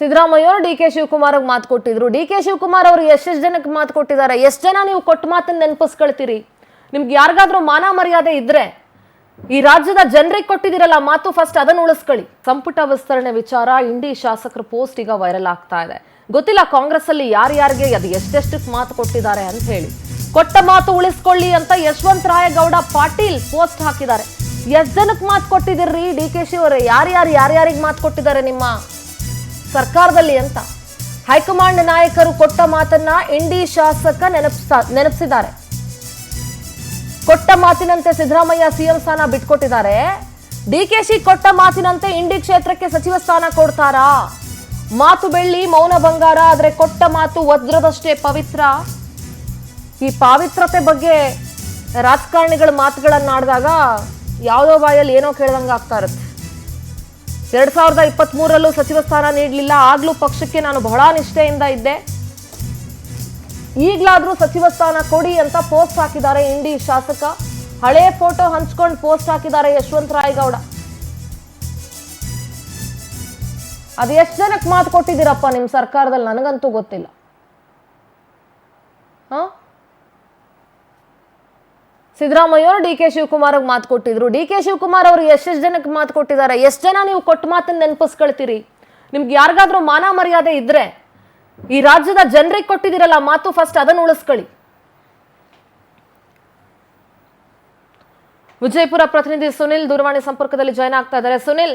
ಸಿದ್ದರಾಮಯ್ಯ ಅವರು ಡಿ.ಕೆ. ಶಿವಕುಮಾರ್ ಅವ್ರಿಗೆ ಮಾತು ಕೊಟ್ಟಿದ್ರು. ಡಿ.ಕೆ. ಶಿವಕುಮಾರ್ ಅವರು ಎಷ್ಟೆಷ್ಟು ಜನಕ್ಕೆ ಮಾತು ಕೊಟ್ಟಿದ್ದಾರೆ? ಎಷ್ಟು ಜನ ನೀವು ಕೊಟ್ಟ ಮಾತನ್ನ ನೆನಪಿಸ್ಕೊಳ್ತೀರಿ? ನಿಮ್ಗೆ ಯಾರಿಗಾದ್ರೂ ಮಾನ ಮರ್ಯಾದೆ ಇದ್ರೆ ಈ ರಾಜ್ಯದ ಜನರಿಗೆ ಕೊಟ್ಟಿದ್ದೀರಲ್ಲ ಮಾತು, ಫಸ್ಟ್ ಅದನ್ನು ಉಳಿಸ್ಕೊಳ್ಳಿ. ಸಂಪುಟ ವಿಸ್ತರಣೆ ವಿಚಾರ ಇಂಡಿ ಶಾಸಕರ ಪೋಸ್ಟ್ ಈಗ ವೈರಲ್ ಆಗ್ತಾ ಇದೆ. ಗೊತ್ತಿಲ್ಲ ಕಾಂಗ್ರೆಸ್ ಅಲ್ಲಿ ಯಾರ್ಯಾರಿಗೆ ಅದು ಎಷ್ಟೆಷ್ಟಕ್ಕೆ ಮಾತು ಕೊಟ್ಟಿದ್ದಾರೆ ಅಂತ ಹೇಳಿ. ಕೊಟ್ಟ ಮಾತು ಉಳಿಸ್ಕೊಳ್ಳಿ ಅಂತ ಯಶವಂತರಾಯಗೌಡ ಪಾಟೀಲ್ ಪೋಸ್ಟ್ ಹಾಕಿದ್ದಾರೆ. ಎಷ್ಟು ಜನಕ್ಕೆ ಮಾತು ಕೊಟ್ಟಿದ್ದೀರಿ ಡಿ.ಕೆ. ಶಿ ಅವರೇ? ಯಾರ್ಯಾರಿಗೆ ಮಾತು ಕೊಟ್ಟಿದ್ದಾರೆ ನಿಮ್ಮ ಸರ್ಕಾರದಲ್ಲಿ ಅಂತ ಹೈಕಮಾಂಡ್ ನಾಯಕರು ಕೊಟ್ಟ ಮಾತನ್ನ ಇಂಡಿ ಶಾಸಕ ನೆನಪಿಸಿದ್ದಾರೆ. ಕೊಟ್ಟ ಮಾತಿನಂತೆ ಸಿದ್ದರಾಮಯ್ಯ ಸಿಎಂ ಸ್ಥಾನ ಬಿಟ್ಕೊಟ್ಟಿದ್ದಾರೆ. ಡಿ.ಕೆ.ಶಿ ಕೊಟ್ಟ ಮಾತಿನಂತೆ ಇಂಡಿ ಕ್ಷೇತ್ರಕ್ಕೆ ಸಚಿವ ಸ್ಥಾನ ಕೊಡ್ತಾರಾ? ಮಾತು ಬೆಳ್ಳಿ, ಮೌನ ಬಂಗಾರ, ಆದ್ರೆ ಕೊಟ್ಟ ಮಾತು ವಜ್ರದಷ್ಟೇ ಪವಿತ್ರ. ಈ ಪಾವಿತ್ರತೆ ಬಗ್ಗೆ ರಾಜಕಾರಣಿಗಳ ಮಾತುಗಳನ್ನಾಡಿದಾಗ ಯಾವುದೋ ಬಾಯಲ್ಲಿ ಏನೋ ಕೇಳ್ದಂಗ ಆಗ್ತಾ ಇರುತ್ತೆ. 2023ರಲ್ಲೂ ಸಚಿವ ಸ್ಥಾನ ನೀಡಲಿಲ್ಲ. ಆಗ್ಲೂ ಪಕ್ಷಕ್ಕೆ ನಾನು ಬಹಳ ನಿಷ್ಠೆಯಿಂದ ಇದ್ದೆ. ಈಗ್ಲಾದ್ರೂ ಸಚಿವ ಸ್ಥಾನ ಕೊಡಿ ಅಂತ ಪೋಸ್ಟ್ ಹಾಕಿದ್ದಾರೆ ಇಂಡಿ ಶಾಸಕ. ಹಳೆ ಫೋಟೋ ಹಂಚ್ಕೊಂಡು ಪೋಸ್ಟ್ ಹಾಕಿದ್ದಾರೆ ಯಶವಂತರಾಯಗೌಡ. ಅದು ಎಷ್ಟು ಜನಕ್ಕೆ ಮಾತು ಕೊಟ್ಟಿದ್ದೀರಪ್ಪ ನಿಮ್ ಸರ್ಕಾರದಲ್ಲಿ? ನನಗಂತೂ ಗೊತ್ತಿಲ್ಲ. ಸಿದ್ದರಾಮಯ್ಯ ಅವರು ಡಿ.ಕೆ. ಶಿವಕುಮಾರ್ ಅವ್ರಿಗೆ ಮಾತು ಕೊಟ್ಟಿದ್ರು. ಡಿ.ಕೆ. ಶಿವಕುಮಾರ್ ಅವರು ಎಷ್ಟೆಷ್ಟು ಜನಕ್ಕೆ ಮಾತು ಕೊಟ್ಟಿದ್ದಾರೆ? ಎಷ್ಟು ಜನ ನೀವು ಕೊಟ್ಟ ಮಾತನ್ನ ನೆನಪಿಸ್ಕೊಳ್ತೀರಿ? ನಿಮ್ಗೆ ಯಾರಿಗಾದ್ರೂ ಮಾನ ಮರ್ಯಾದೆ ಇದ್ರೆ ಈ ರಾಜ್ಯದ ಜನರಿಗೆ ಕೊಟ್ಟಿದ್ದೀರಲ್ಲ ಮಾತು, ಫಸ್ಟ್ ಅದನ್ನು ಉಳಿಸ್ಕೊಳ್ಳಿ. ವಿಜಯಪುರ ಪ್ರತಿನಿಧಿ ಸುನಿಲ್ ದೂರವಾಣಿ ಸಂಪರ್ಕದಲ್ಲಿ ಜಾಯ್ನ್ ಆಗ್ತಾ ಇದ್ದಾರೆ. ಸುನಿಲ್,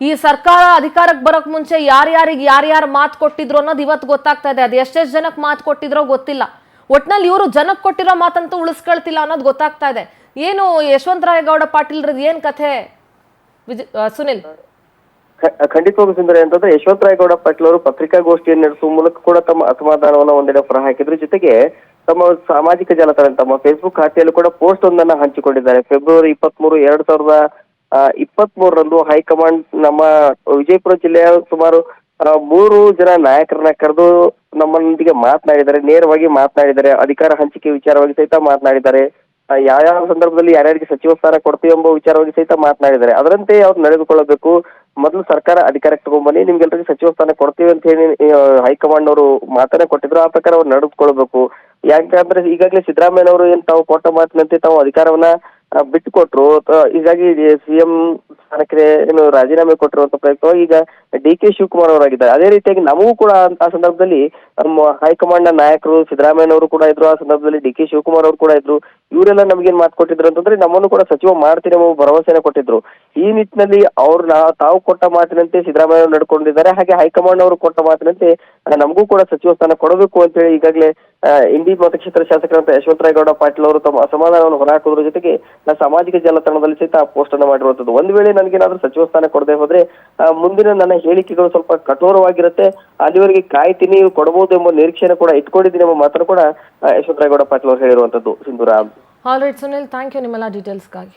ಈ ಸರ್ಕಾರ ಅಧಿಕಾರಕ್ಕೆ ಬರೋಕ್ ಮುಂಚೆ ಯಾರ್ಯಾರು ಮಾತು ಕೊಟ್ಟಿದ್ರು ಅನ್ನೋದು ಇವತ್ತು ಗೊತ್ತಾಗ್ತಾ ಇದೆ. ಅದು ಎಷ್ಟೆಷ್ಟು ಜನಕ್ಕೆ ಮಾತು ಕೊಟ್ಟಿದ್ರೋ ಗೊತ್ತಿಲ್ಲ. ಒಟ್ನಲ್ಲಿ ಇವರು ಜನಕ್ಕೆ ಕೊಟ್ಟಿರೋ ಮಾತಂತೂ ಉಳಿಸ್ಕೊಳ್ತಿಲ್ಲ ಅನ್ನೋದು ಗೊತ್ತಾಗ್ತಾ ಇದೆ. ಏನು ಯಶವಂತರಾಯಗೌಡ ಪಾಟೀಲ್ ಏನ್ ಕಥೆ ಸುನಿಲ್? ಖಂಡಿತವಾಗೂ ಸುಂದರಿ ಅಂತಂದ್ರೆ ಯಶವಂತರಾಯಗೌಡ ಪಾಟೀಲ್ ಅವರು ಪತ್ರಿಕಾಗೋಷ್ಠಿಯನ್ನು ನಡೆಸುವ ಮೂಲಕ ಕೂಡ ತಮ್ಮ ಅಸಮಾಧಾನವನ್ನ ಒಂದೆಡೆ ಹೊರಹಾಕಿದ್ರು. ಜೊತೆಗೆ ತಮ್ಮ ಸಾಮಾಜಿಕ ಜಾಲತಾಣ, ತಮ್ಮ ಫೇಸ್ಬುಕ್ ಖಾತೆಯಲ್ಲೂ ಕೂಡ ಪೋಸ್ಟ್ ಒಂದನ್ನ ಹಂಚಿಕೊಂಡಿದ್ದಾರೆ. ಫೆಬ್ರವರಿ 23, 2023ರಂದು ಹೈಕಮಾಂಡ್ ನಮ್ಮ ವಿಜಯಪುರ ಜಿಲ್ಲೆಯ ಸುಮಾರು 3 ಜನ ನಾಯಕರನ್ನ ಕರೆದು ನಮ್ಮೊಂದಿಗೆ ಮಾತನಾಡಿದ್ದಾರೆ, ನೇರವಾಗಿ ಮಾತನಾಡಿದ್ದಾರೆ. ಅಧಿಕಾರ ಹಂಚಿಕೆ ವಿಚಾರವಾಗಿ ಸಹಿತ ಮಾತನಾಡಿದ್ದಾರೆ. ಯಾವ ಸಂದರ್ಭದಲ್ಲಿ ಯಾರ್ಯಾರಿಗೆ ಸಚಿವ ಸ್ಥಾನ ಕೊಡ್ತೀವಿ ಎಂಬ ವಿಚಾರವಾಗಿ ಸಹಿತ ಮಾತನಾಡಿದ್ದಾರೆ. ಅದರಂತೆ ಅವ್ರು ನಡೆದುಕೊಳ್ಳಬೇಕು. ಮೊದಲು ಸರ್ಕಾರ ಅಧಿಕಾರಕ್ಕೆ ತಗೊಂಡ್ಬನ್ನಿ, ನಿಮ್ಗೆಲ್ಲರಿಗೆ ಸಚಿವ ಸ್ಥಾನ ಕೊಡ್ತೀವಿ ಅಂತ ಹೇಳಿ ಹೈಕಮಾಂಡ್ ಅವರು ಮಾತನ್ನ ಕೊಟ್ಟಿದ್ರು. ಆ ಪ್ರಕಾರ ಅವ್ರು ನಡೆದುಕೊಳ್ಬೇಕು. ಯಾಕಂದ್ರೆ ಈಗಾಗಲೇ ಸಿದ್ದರಾಮಯ್ಯನವರು ಏನ್ ತಾವು ಕೊಟ್ಟ ಮಾತಿನಂತೆ ತಾವು ಅಧಿಕಾರವನ್ನ ಬಿಟ್ಟು ಕೊಟ್ರು. ಹೀಗಾಗಿ ಸಿಎಂ ಸ್ಥಾನಕ್ಕೆ ಏನು ರಾಜೀನಾಮೆ ಕೊಟ್ಟಿರುವಂತ ಪ್ರಯುಕ್ತವಾಗಿ ಈಗ ಡಿ.ಕೆ. ಶಿವಕುಮಾರ್ ಅವರಾಗಿದ್ದಾರೆ. ಅದೇ ರೀತಿಯಾಗಿ ನಮಗೂ ಕೂಡ ಆ ಸಂದರ್ಭದಲ್ಲಿ ನಮ್ಮ ಹೈಕಮಾಂಡ್ ನ ನಾಯಕರು ಸಿದ್ದರಾಮಯ್ಯನವರು ಕೂಡ ಇದ್ರು. ಆ ಸಂದರ್ಭದಲ್ಲಿ ಡಿ.ಕೆ. ಶಿವಕುಮಾರ್ ಅವರು ಕೂಡ ಇದ್ರು. ಇವರೆಲ್ಲ ನಮ್ಗೇನ್ ಮಾತು ಕೊಟ್ಟಿದ್ರು ಅಂತಂದ್ರೆ ನಮ್ಮನ್ನು ಕೂಡ ಸಚಿವ ಮಾಡ್ತೀನಿ ಎಂಬ ಭರವಸೆನ ಕೊಟ್ಟಿದ್ರು. ಈ ನಿಟ್ಟಿನಲ್ಲಿ ಅವ್ರು ತಾವು ಕೊಟ್ಟ ಮಾತಿನಂತೆ ಸಿದ್ದರಾಮಯ್ಯ ಅವರು ನಡ್ಕೊಂಡಿದ್ದಾರೆ. ಹಾಗೆ ಹೈಕಮಾಂಡ್ ಅವರು ಕೊಟ್ಟ ಮಾತಿನಂತೆ ನಮಗೂ ಕೂಡ ಸಚಿವ ಸ್ಥಾನ ಕೊಡಬೇಕು ಅಂತ ಹೇಳಿ ಈಗಾಗಲೇ ಇಂಡಿ ಮತಕ್ಷೇತ್ರ ಶಾಸಕರಂತ ಯಶವಂತರಾಯಗೌಡ ಪಾಟೀಲ್ ಅವರು ತಮ್ಮ ಅಸಮಾಧಾನವನ್ನು ಹೊರಹಾಕುವುದರ ಜೊತೆಗೆ ಸಾಮಾಜಿಕ ಜಾಲತಾಣದಲ್ಲಿ ಸಹಿತ ಪೋಸ್ಟ್ ಅನ್ನು ಮಾಡಿರುವಂತದ್ದು. ಒಂದು ವೇಳೆ ನನಗೇನಾದ್ರೂ ಸಚಿವ ಸ್ಥಾನ ಕೊಡದೆ ಹೋದ್ರೆ ಮುಂದಿನ ನನ್ನ ಹೇಳಿಕೆಗಳು ಸ್ವಲ್ಪ ಕಠೋರವಾಗಿರುತ್ತೆ, ಅಲ್ಲಿವರೆಗೆ ಕಾಯ್ತೀನಿ, ಕೊಡಬಹುದು ಎಂಬ ನಿರೀಕ್ಷೆಯನ್ನು ಕೂಡ ಇಟ್ಕೊಂಡಿದ್ದೀನಿ ಎಂಬ ಮಾತನ್ನು ಕೂಡ ಯಶವಂತರಾಯಗೌಡ ಪಾಟೀಲ್ ಅವರು ಹೇಳಿರುವಂತದ್ದು. Sindhuram. All right Sunil, thank you ನಿಮ್ಮೆಲ್ಲ ಡೀಟೇಲ್ಸ್ಗಾಗಿ.